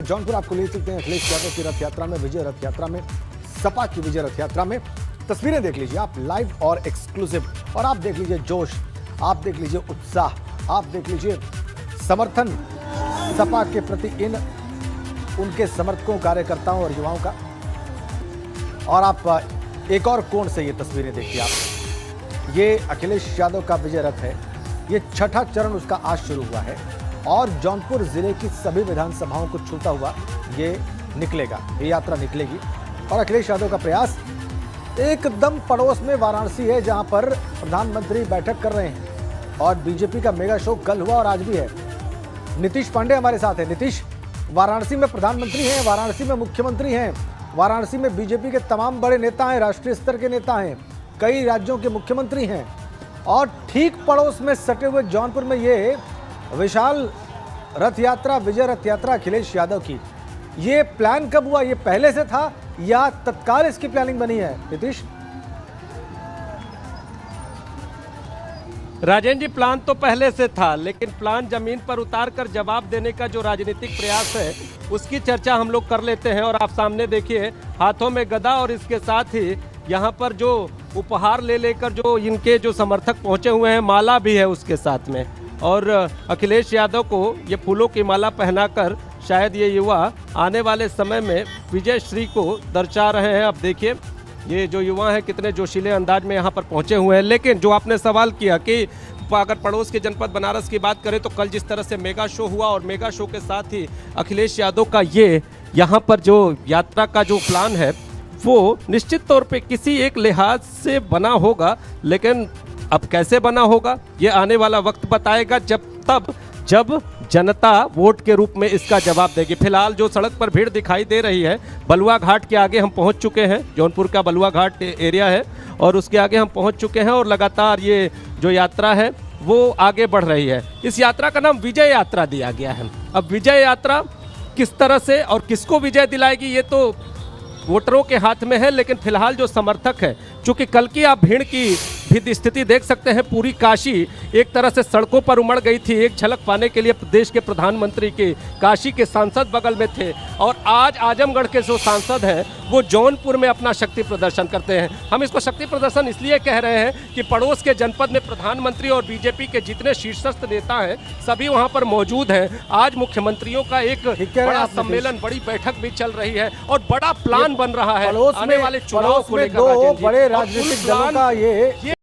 जौनपुर आपको ले सकते हैं अखिलेश यादव की रथ यात्रा में, विजय रथ यात्रा में, सपा की विजय रथ यात्रा में। तस्वीरें देख लीजिए आप लाइव और एक्सक्लूसिव, और आप देख लीजिए जोश, आप देख लीजिए उत्साह, आप देख लीजिए समर्थन सपा के प्रति इन उनके समर्थकों, कार्यकर्ताओं और युवाओं का। और आप एक और कोण से ये तस्वीरें देखिए आप, ये अखिलेश यादव का विजय रथ है। ये छठा चरण उसका आज शुरू हुआ है और जौनपुर जिले की सभी विधानसभाओं को छूता हुआ ये निकलेगा, ये यात्रा निकलेगी। और अखिलेश यादव का प्रयास एकदम पड़ोस में वाराणसी है, जहां पर प्रधानमंत्री बैठक कर रहे हैं और बीजेपी का मेगा शो कल हुआ और आज भी है। नीतीश पांडे हमारे साथ है। नीतीश, वाराणसी में प्रधानमंत्री हैं, वाराणसी में मुख्यमंत्री हैं, वाराणसी में बीजेपी के तमाम बड़े नेता हैं, राष्ट्रीय स्तर के नेता हैं, कई राज्यों के मुख्यमंत्री हैं, और ठीक पड़ोस में सटे हुए जौनपुर में ये विशाल रथ यात्रा, विजय रथ यात्रा अखिलेश यादव की। ये प्लान कब हुआ? ये पहले से था या तत्काल इसकी प्लानिंग बनी है नीतीश? राजेंद्र जी, प्लान तो पहले से था, लेकिन प्लान जमीन पर उतार कर जवाब देने का जो राजनीतिक प्रयास है उसकी चर्चा हम लोग कर लेते हैं। और आप सामने देखिए, हाथों में गदा और इसके साथ ही यहाँ पर जो उपहार ले लेकर जो इनके जो समर्थक पहुँचे हुए हैं, माला भी है उसके साथ में। और अखिलेश यादव को ये फूलों की माला पहनाकर शायद ये युवा आने वाले समय में विजय श्री को दर्शा रहे हैं। अब देखिए ये जो युवा हैं कितने जोशीले अंदाज में यहाँ पर पहुँचे हुए हैं। लेकिन जो आपने सवाल किया कि अगर पड़ोस के जनपद बनारस की बात करें तो कल जिस तरह से मेगा शो हुआ और मेगा शो के साथ ही अखिलेश यादव का ये यहाँ पर जो यात्रा का जो प्लान है वो निश्चित तौर पे किसी एक लिहाज से बना होगा, लेकिन अब कैसे बना होगा ये आने वाला वक्त बताएगा, जब जनता वोट के रूप में इसका जवाब देगी। फिलहाल जो सड़क पर भीड़ दिखाई दे रही है, बलुआ घाट के आगे हम पहुंच चुके हैं। जौनपुर का बलुआ घाट एरिया है और उसके आगे हम पहुंच चुके हैं और लगातार ये जो यात्रा है वो आगे बढ़ रही है। इस यात्रा का नाम विजय यात्रा दिया गया है। अब विजय यात्रा किस तरह से और किसको विजय दिलाएगी ये तो वोटरों के हाथ में है, लेकिन फिलहाल जो समर्थक है, चूंकि कल की आप भीड़ की भी स्थिति देख सकते हैं, पूरी काशी एक तरह से सड़कों पर उमड़ गई थी एक झलक पाने के लिए देश के प्रधानमंत्री के। काशी के सांसद बगल में थे और आज आजमगढ़ के जो सांसद हैं वो जौनपुर में अपना शक्ति प्रदर्शन करते हैं। हम इसको शक्ति प्रदर्शन इसलिए कह रहे हैं कि पड़ोस के जनपद में प्रधानमंत्री और बीजेपी के जितने शीर्षस्थ नेता हैं सभी वहाँ पर मौजूद हैं। आज मुख्यमंत्रियों का एक बड़ा सम्मेलन, बड़ी बैठक भी चल रही है और बड़ा प्लान बन रहा है आने वाले चुनाव को लेकर। बड़े राजनीतिक दलों का ये